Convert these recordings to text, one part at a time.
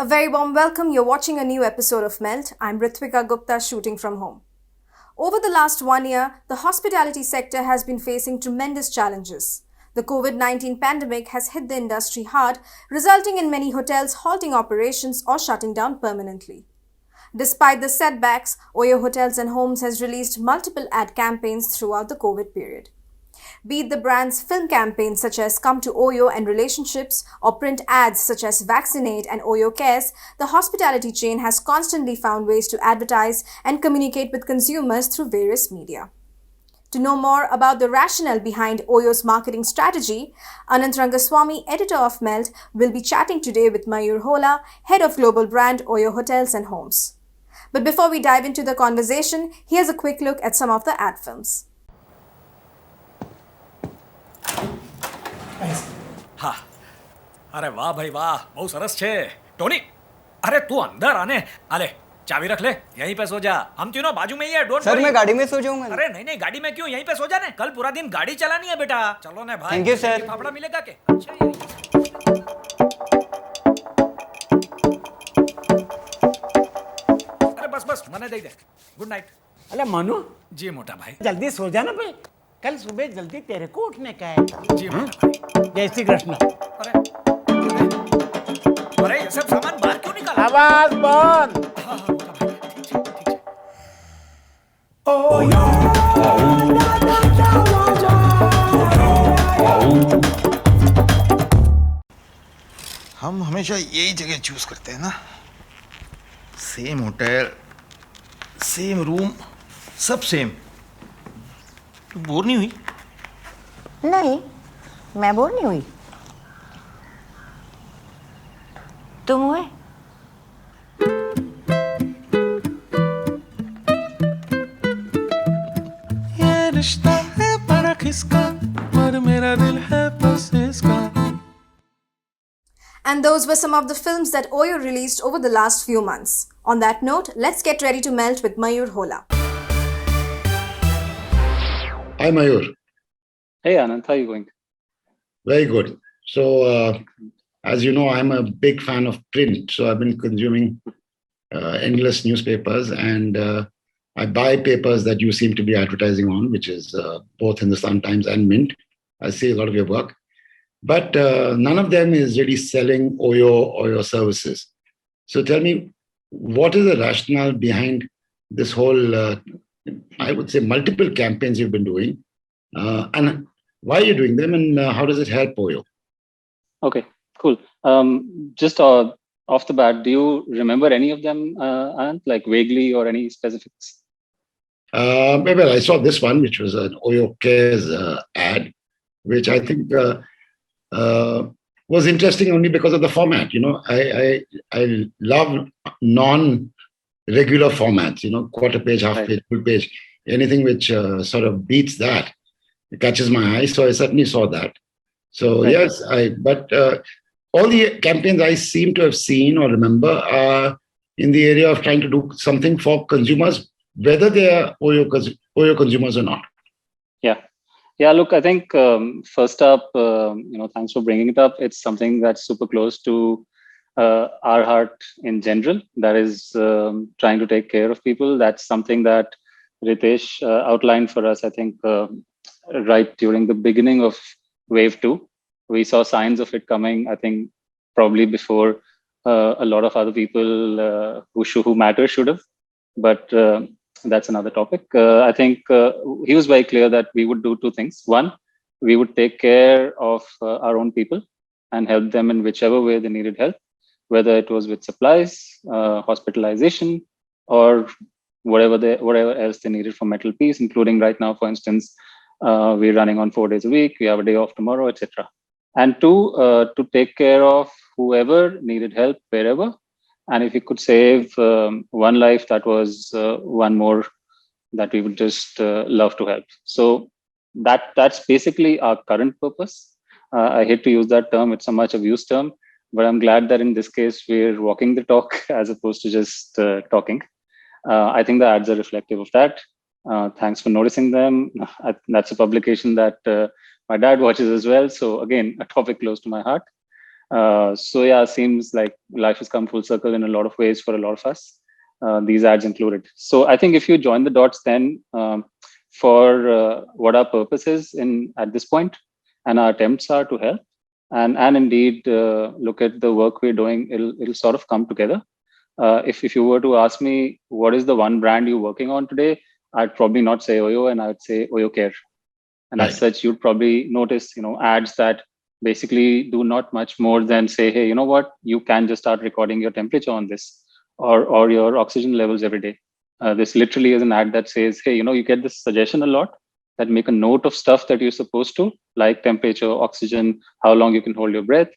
A very warm welcome. You're watching a new episode of Melt. I'm Ritvika Gupta, shooting from home. Over the last 1 year, the hospitality sector has been facing tremendous challenges. The COVID-19 pandemic has hit the industry hard, resulting in many hotels halting operations or shutting down permanently. Despite the setbacks, OYO Hotels and Homes has released multiple ad campaigns throughout the COVID period. Be it the brand's film campaigns such as Come to OYO and Relationships or print ads such as VaccinAid and OYO Cares, the hospitality chain has constantly found ways to advertise and communicate with consumers through various media. To know more about the rationale behind OYO's marketing strategy, Anant Rangaswami, editor of Melt, will be chatting today with Mayur Hola, head of global brand OYO Hotels and Homes. But before we dive into the conversation, here's a quick look at some of the ad films. હા અરે વાહ ભાઈ વાહ બહુ સરસ છે Tony અરે તું અંદર આને આલે ચાવી રખ ले यहीं पे सो जा हम तीनों बाजू में ही है डोंट सर मैं गाड़ी में सो जाऊंगा। अरे नहीं नहीं गाड़ी में क्यों यहीं पे सो जा ने कल पूरा दिन गाड़ी चलानी है बेटा चलो ने भाई Thank you, sir. फाफड़ा मिलेगा के अच्छा ये अरे बस बस मने दे दे गुड नाइट अरे मनु जी मोटा भाई जल्दी सो जाना भाई कल सुबह जल्दी तेरे को उठने का है। जी मोटा भाई जय श्री कृष्ण। अरे अरे ये सब सामान बाहर क्यों निकाला आवाज बंद। हाँ हाँ मोटा भाई ठीक है ठीक है हम हमेशा यही जगह चूज करते हैं ना, सेम होटल, सेम रूम, सब सेम। तू बोर नहीं हुई? नहीं, मैं बोर नहीं हुई। तुम हुए? ये रिश्ता है बड़ा खिसका, पर मेरा दिल है बस इसका। And those were some of the films that OYO released over the last few months. On that note, let's get ready to melt with Mayur Hola. Hi, Mayur. Hey Anant, how are you going? Very good. So, as you know, I'm a big fan of print. So, I've been consuming endless newspapers, and I buy papers that you seem to be advertising on, which is both Hindustan Times and Mint. I see a lot of your work. But none of them is really selling OYO or your services. So, tell me, what is the rationale behind this whole I would say multiple campaigns you've been doing, and why are you doing them, and how does it help OYO? Okay, cool. Just off the bat, do you remember any of them, Anant, like vaguely or any specifics? Well, I saw this one, which was an OYO Care's ad, which I think was interesting only because of the format. You know, I love non-regular formats. You know, quarter page, half page, full page, anything which sort of beats that. It catches my eye, so I certainly saw that. So yes, but all the campaigns I seem to have seen or remember are in the area of trying to do something for consumers, whether they are OYO consumers or not. Yeah. Look, I think first up, thanks for bringing it up. It's something that's super close to our heart in general. That is trying to take care of people. That's something that Ritesh outlined for us, I think, right during the beginning of wave 2. We saw signs of it coming, I think, probably before a lot of other people who matter should have. But that's another topic. I think he was very clear that we would do two things. One, we would take care of our own people and help them in whichever way they needed help, whether it was with supplies, hospitalization, or whatever else they needed for mental peace, including right now, for instance, we're running on 4 days a week, we have a day off tomorrow, etc. And two, to take care of whoever needed help wherever. And if we could save one life, that was one more that we would just love to help. So that's basically our current purpose. I hate to use that term, it's a much abused term, but I'm glad that in this case, we're walking the talk as opposed to just talking. I think the ads are reflective of that. Thanks for noticing them. That's a publication that my dad watches as well. So again, a topic close to my heart. So yeah, seems like life has come full circle in a lot of ways for a lot of us. These ads included. So I think if you join the dots, then for what our purpose is in at this point, and our attempts are to help, and indeed look at the work we're doing, it'll sort of come together. If you were to ask me what is the one brand you're working on today, I'd probably not say OYO, and I'd say OYO Care. And as Right. such, you'd probably notice, ads that basically do not much more than say, hey, you know what, you can just start recording your temperature on this, or your oxygen levels every day. This literally is an ad that says, hey, you get this suggestion a lot, that make a note of stuff that you're supposed to, like temperature, oxygen, how long you can hold your breath,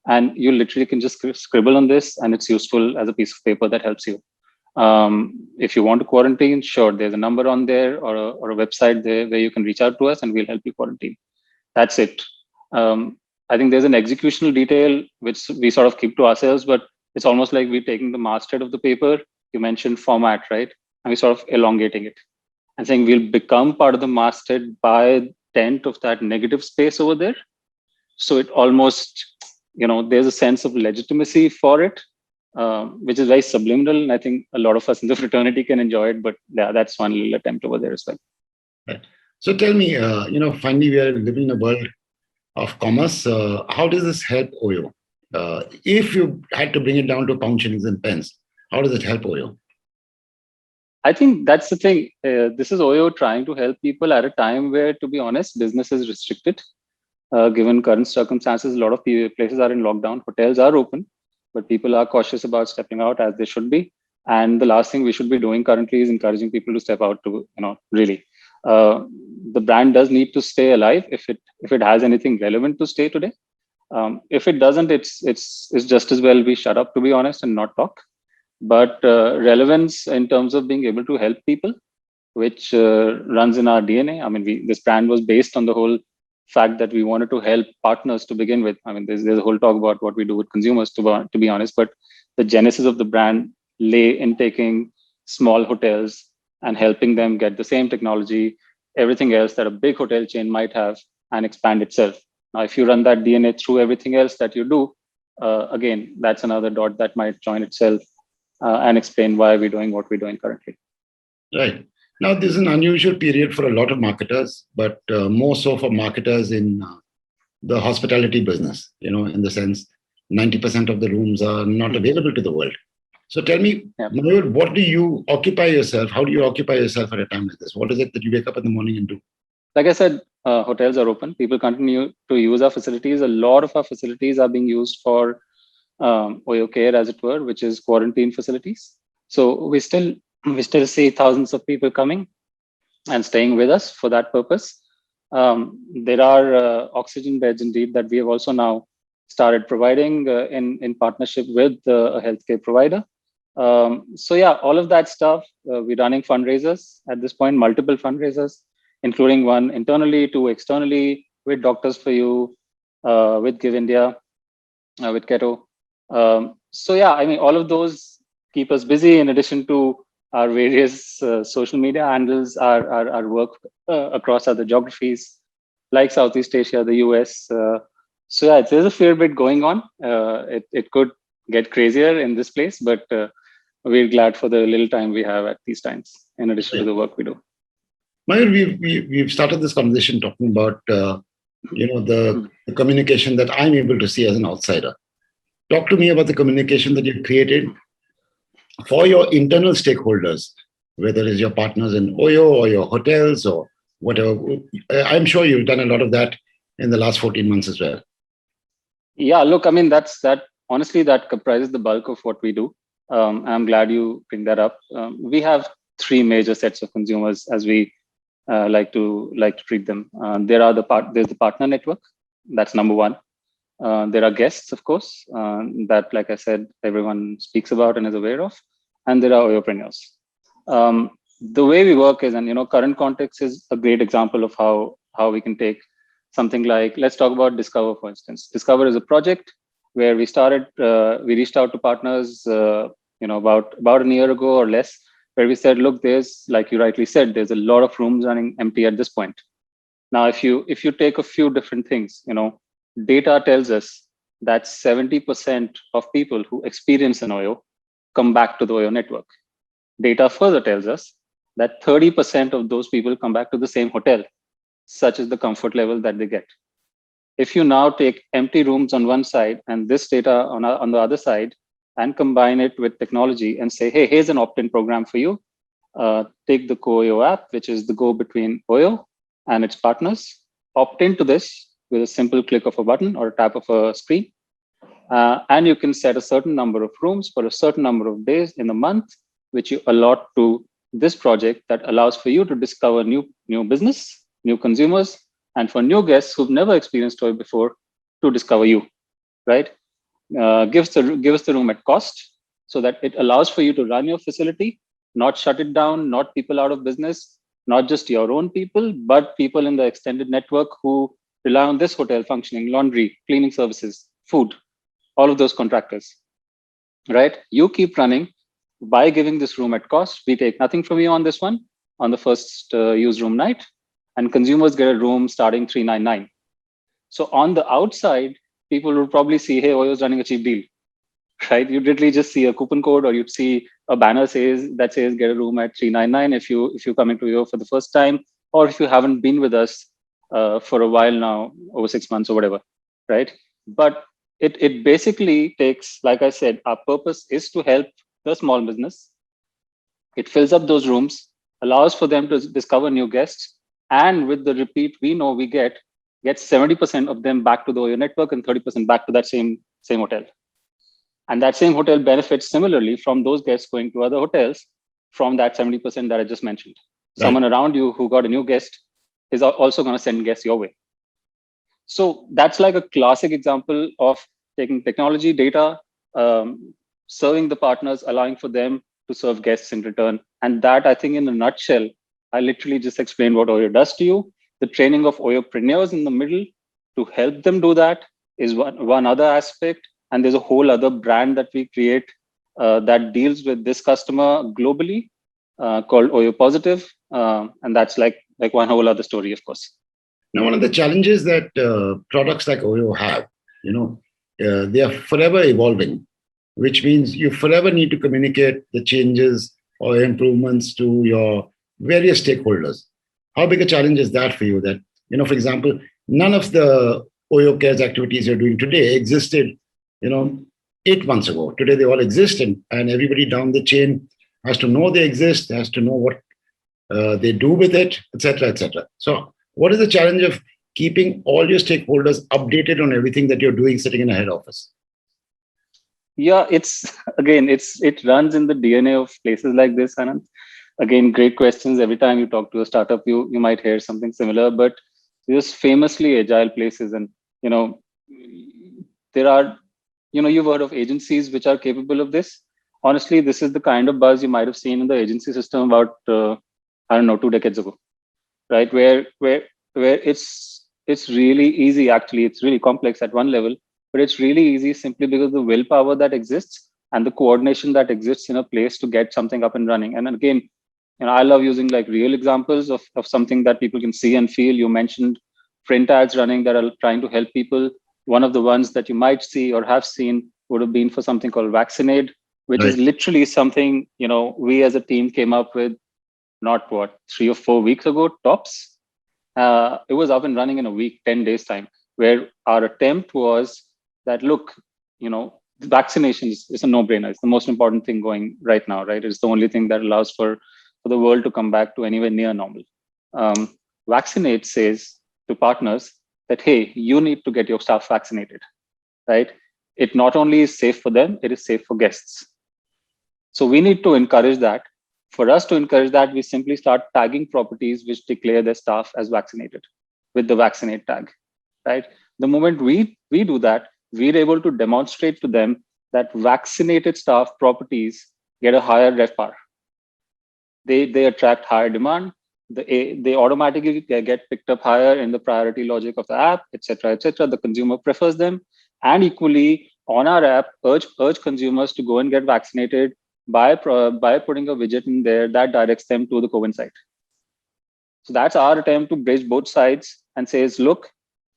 and you literally can just scribble on this, and it's useful as a piece of paper that helps you. If you want to quarantine, sure, there's a number on there, or a website there where you can reach out to us and we'll help you quarantine. That's it. I think there's an executional detail which we sort of keep to ourselves, but it's almost like we're taking the masthead of the paper. You mentioned format, right? And we're sort of elongating it and saying we'll become part of the masthead by dint of that negative space over there. So it almost, there's a sense of legitimacy for it, which is very subliminal. And I think a lot of us in the fraternity can enjoy it. But yeah, that's one little attempt over there as well. Right. So tell me, finally we are living in a world of commerce. How does this help OYO? If you had to bring it down to pound, shillings, and pence, how does it help OYO? I think that's the thing. This is OYO trying to help people at a time where, to be honest, business is restricted. Given current circumstances, a lot of places are in lockdown. Hotels are open, but people are cautious about stepping out, as they should be. And the last thing we should be doing currently is encouraging people to step out to, really. The brand does need to stay alive if it has anything relevant to stay today. If it doesn't, it's just as well we shut up, to be honest, and not talk. But relevance in terms of being able to help people, which runs in our DNA. I mean, this brand was based on the whole fact that we wanted to help partners to begin with. I mean, there's a whole talk about what we do with consumers, to be honest, but the genesis of the brand lay in taking small hotels and helping them get the same technology, everything else that a big hotel chain might have, and expand itself. Now, if you run that DNA through everything else that you do, again, that's another dot that might join itself and explain why we're doing what we're doing currently. Right. Now, this is an unusual period for a lot of marketers, but more so for marketers in the hospitality business, in the sense 90% of the rooms are not available to the world. So tell me, Mayur, what do you occupy yourself? How do you occupy yourself at a time like this? What is it that you wake up in the morning and do? Like I said, hotels are open. People continue to use our facilities. A lot of our facilities are being used for OYO Care, as it were, which is quarantine facilities. So we still see thousands of people coming and staying with us for that purpose. There are oxygen beds, indeed, that we have also now started providing in partnership with a healthcare provider. So yeah, all of that stuff. We're running fundraisers at this point, multiple fundraisers, including one internally, two externally, with Doctors for You, with Give India, with Keto. So yeah, I mean, all of those keep us busy, in addition to our various social media handles, our work across other geographies like Southeast Asia, the US. So yeah, there's a fair bit going on. It could get crazier in this place, but we're glad for the little time we have at these times, in addition to the work we do. Mayur, we've started this conversation talking about the communication that I'm able to see as an outsider. Talk to me about the communication that you've created for your internal stakeholders, whether it's your partners in OYO or your hotels or whatever. I'm sure you've done a lot of that in the last 14 months as well. Yeah, look, I mean, honestly, that comprises the bulk of what we do. I'm glad you bring that up. We have three major sets of consumers, as we like to treat them. There's the partner network. That's number one. There are guests, of course, that, like I said, everyone speaks about and is aware of. And there are OYOpreneurs. The way we work is, and current context is a great example of how we can take something like, let's talk about Discover, for instance. Discover is a project where we reached out to partners, about a year ago or less, where we said, look, there's, like you rightly said, there's a lot of rooms running empty at this point. Now, if you take a few different things, data tells us that 70% of people who experience an OYO come back to the OYO network. Data further tells us that 30% of those people come back to the same hotel, such is the comfort level that they get. If you now take empty rooms on one side and this data on the other side and combine it with technology and say, hey, here's an opt-in program for you. Take the OYO app, which is the go between OYO and its partners, opt into this with a simple click of a button or a tap of a screen. And you can set a certain number of rooms for a certain number of days in a month, which you allot to this project that allows for you to discover new business, new consumers, and for new guests who've never experienced OYO before to discover you, right? Give us the room at cost so that it allows for you to run your facility, not shut it down, not people out of business, not just your own people, but people in the extended network who rely on this hotel functioning, laundry, cleaning services, food, all of those contractors, right? You keep running by giving this room at cost. We take nothing from you on this one on the first use room night, and consumers get a room starting $399. So on the outside, people will probably see, hey, OYO is running a cheap deal, right? You'd literally just see a coupon code, or you'd see a banner that says get a room at $399 if you're coming to OYO for the first time, or if you haven't been with us for a while now, over 6 months or whatever, right? But it basically takes, like I said, our purpose is to help the small business. It fills up those rooms, allows for them to discover new guests, and with the repeat we know we get 70% of them back to the OYO network and 30% back to that same hotel. And that same hotel benefits similarly from those guests going to other hotels from that 70% that I just mentioned. Right. Someone around you who got a new guest is also going to send guests your way. So that's like a classic example of taking technology, data, serving the partners, allowing for them to serve guests in return. And that, I think, in a nutshell, I literally just explained what OYO does to you. The training of OYOpreneurs in the middle to help them do that is one other aspect. And there's a whole other brand that we create that deals with this customer globally called OYO Positive. And that's like one whole other story, of course. Now, one of the challenges that products like OYO have, they are forever evolving, which means you forever need to communicate the changes or improvements to your various stakeholders. How big a challenge is that for you? That, for example, none of the OYO Cares activities you're doing today existed, 8 months ago. Today, they all exist, and everybody down the chain has to know they exist, has to know what they do with it, etc., etc. So what is the challenge of keeping all your stakeholders updated on everything that you're doing sitting in a head office? Yeah, it runs in the DNA of places like this, Anand. Again, great questions. Every time you talk to a startup, you might hear something similar, but just famously agile places. And, there are, you've heard of agencies which are capable of this. Honestly, this is the kind of buzz you might have seen in the agency system about, 2 decades ago, right? Where it's really easy. Actually, it's really complex at one level, but it's really easy simply because the willpower that exists and the coordination that exists in a place to get something up and running. And again, I love using like real examples of something that people can see and feel. You mentioned print ads running that are trying to help people. One of the ones that you might see or have seen would have been for something called VaccinAid, which is literally something, we as a team came up with, not 3 or 4 weeks ago, tops. It was up and running in a week, 10 days time, where our attempt was that, look, vaccination is a no-brainer. It's the most important thing going right now, right? It's the only thing that allows for the world to come back to anywhere near normal. VaccinAid says to partners that, hey, you need to get your staff vaccinated, right? It not only is safe for them, it is safe for guests. So we need to encourage that. For us to encourage that, we simply start tagging properties which declare their staff as vaccinated with the VaccinAid tag, right? The moment we do that, we're able to demonstrate to them that vaccinated staff properties get a higher RevPAR. They attract higher demand. They automatically get picked up higher in the priority logic of the app, etc., etc. The consumer prefers them, and equally on our app, urge consumers to go and get vaccinated by putting a widget in there that directs them to the COVID site. So that's our attempt to bridge both sides and says, look,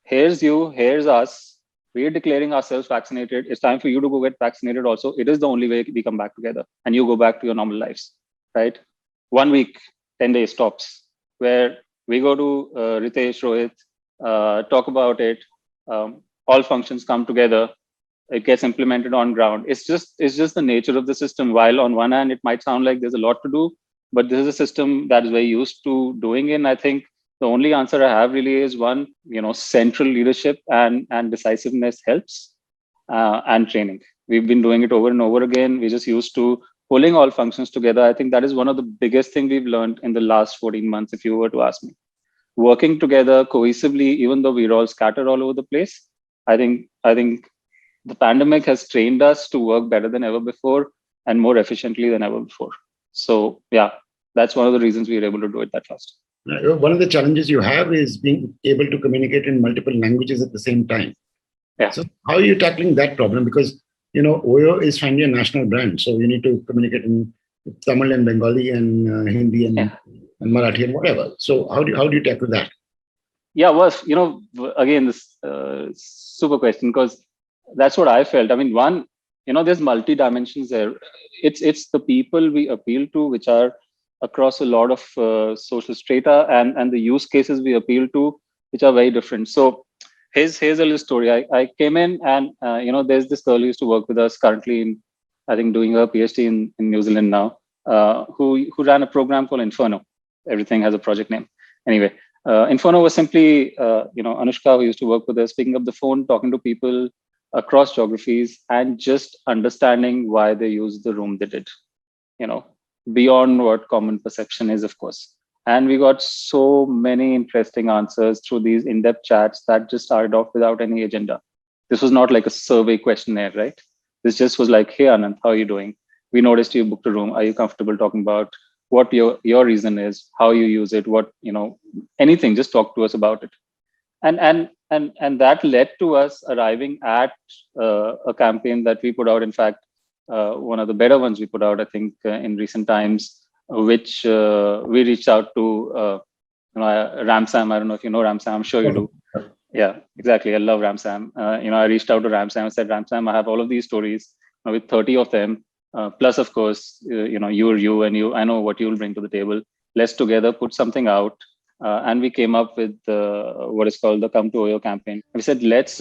here's you, here's us. we're declaring ourselves vaccinated. It's time for you to go get vaccinated also. It is the only way we come back together and you go back to your normal lives, right? 1 week, 10 days tops, where we go to Ritesh, Rohit, talk about it. All functions come together. It gets implemented on ground. It's just the nature of the system. While on one hand, it might sound like there's a lot to do, but this is a system that is very used to doing it. And I think the only answer I have really is one, central leadership and decisiveness helps, and training. We've been doing it over and over again. We're just used to pulling all functions together. I think that is one of the biggest thing we've learned in the last 14 months, if you were to ask me. Working together cohesively, even though we're all scattered all over the place. I think the pandemic has trained us to work better than ever before and more efficiently than ever before. So yeah, that's one of the reasons we were able to do it that fast. One of the challenges you have is being able to communicate in multiple languages at the same time. Yeah. So how are you tackling that problem? Because OYO is finally a national brand, so you need to communicate in Tamil and Bengali and Hindi and Marathi and whatever. So how do you tackle that? Yeah, well, again, this super question, because that's what I felt. I mean, one, there's multi dimensions there. It's the people we appeal to, which are across a lot of social strata, and the use cases we appeal to, which are very different. So here's a little story. I came in, and there's this girl who used to work with us currently in, I think, doing her PhD in New Zealand now, who ran a program called Inferno. Everything has a project name. Anyway, Inferno was simply, Anushka, who used to work with us, picking up the phone, talking to people across geographies, and just understanding why they used the room they did, beyond what common perception is, of course. And we got so many interesting answers through these in-depth chats that just started off without any agenda. This was not like a survey questionnaire, right? This just was like, hey, Anant, how are you doing? We noticed you booked a room. Are you comfortable talking about what your reason is, how you use it, what, anything, just talk to us about it. And that led to us arriving at a campaign that we put out. In fact, one of the better ones we put out, I think, in recent times, which we reached out to Ramsam. I don't know if you know Ramsam. I'm sure you do. Yeah, exactly. I love Ramsam. I reached out to Ramsam and said, Ramsam, I have all of these stories with 30 of them. Plus, of course, you're you, and I know what you'll bring to the table. Let's together put something out. And we came up with what is called the Come to OYO campaign. We said, let's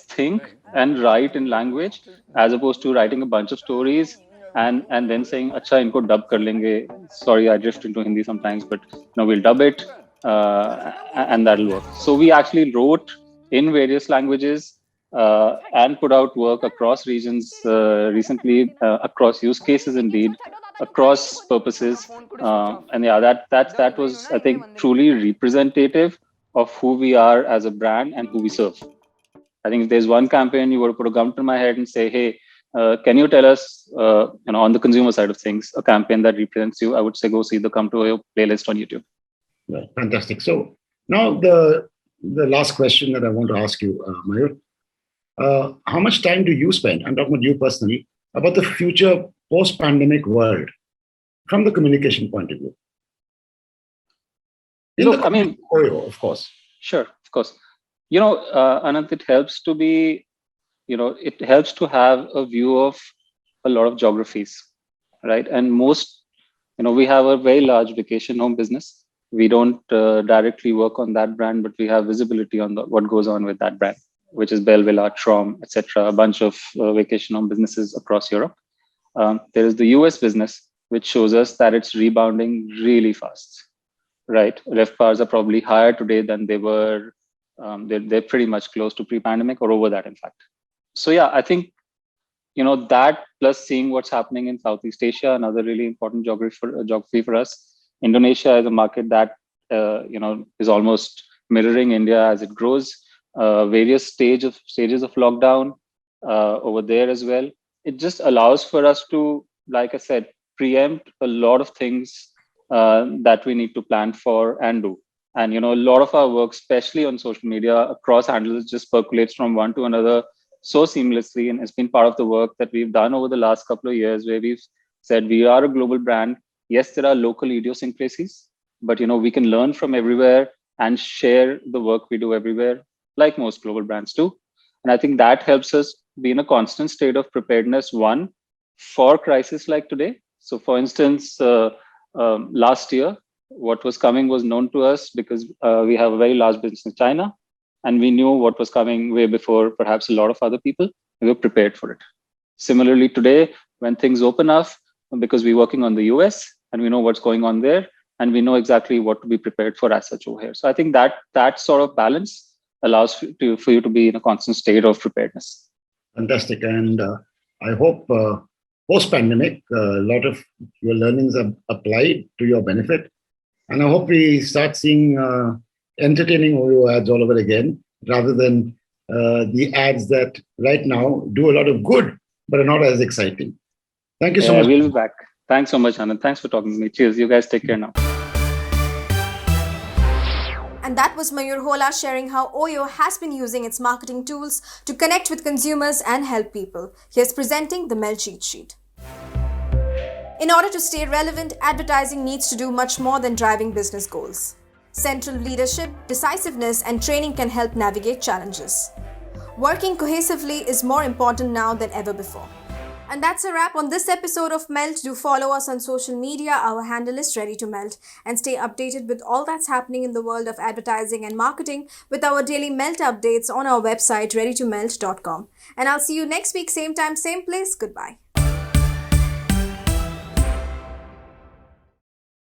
think and write in language, as opposed to writing a bunch of stories and then saying, "Acha, inko dub kar lenge." Sorry, I drift into Hindi sometimes, but we'll dub it, and that'll work. So we actually wrote in various languages and put out work across regions recently, across use cases, indeed, across purposes, and yeah, that was, I think, truly representative of who we are as a brand and who we serve. I think if there's one campaign you were to put a gun to my head and say, hey, can you tell us, on the consumer side of things, a campaign that represents you, I would say go see the Come to OYO playlist on YouTube. Yeah, fantastic. So now the last question that I want to ask you, Mayur, how much time do you spend, I'm talking about you personally, about the future post-pandemic world from the communication point of view? Look, I mean, OYO, of course. Sure, of course. Anant, it helps to be, it helps to have a view of a lot of geographies, right? And most, we have a very large vacation home business. We don't directly work on that brand, but we have visibility on what goes on with that brand, which is Bellevilla, Trom, etc. A bunch of vacation home businesses across Europe. There is the US business, which shows us that it's rebounding really fast, right? RevPARs are probably higher today than they were. They're pretty much close to pre-pandemic or over that, in fact. So yeah, I think, that plus seeing what's happening in Southeast Asia, another really important geography for us. Indonesia is a market that, is almost mirroring India as it grows. Various stages of lockdown over there as well. It just allows for us to, like I said, preempt a lot of things that we need to plan for and do. And, a lot of our work, especially on social media across handles, just percolates from one to another so seamlessly. And it's been part of the work that we've done over the last couple of years, where we've said we are a global brand. Yes, there are local idiosyncrasies, but, we can learn from everywhere and share the work we do everywhere, like most global brands do. And I think that helps us be in a constant state of preparedness, one, for crisis like today. So, for instance, last year, what was coming was known to us because we have a very large business in China, and we knew what was coming way before perhaps a lot of other people. We were prepared for it. Similarly, today, when things open up, because we're working on the US and we know what's going on there, and we know exactly what to be prepared for as such over here. So I think that sort of balance allows for you to be in a constant state of preparedness. Fantastic. And I hope post-pandemic, a lot of your learnings are applied to your benefit. And I hope we start seeing entertaining OYO ads all over again, rather than the ads that right now do a lot of good, but are not as exciting. Thank you so much. We'll be back. Thanks so much, Anand. Thanks for talking to me. Cheers. You guys take care now. And that was Mayur Hola sharing how OYO has been using its marketing tools to connect with consumers and help people. Here's presenting the Mel cheat sheet. In order to stay relevant, advertising needs to do much more than driving business goals. Central leadership, decisiveness, and training can help navigate challenges. Working cohesively is more important now than ever before. And that's a wrap on this episode of Melt. Do follow us on social media. Our handle is Ready to Melt. And stay updated with all that's happening in the world of advertising and marketing with our daily Melt updates on our website, readytomelt.com. And I'll see you next week, same time, same place. Goodbye.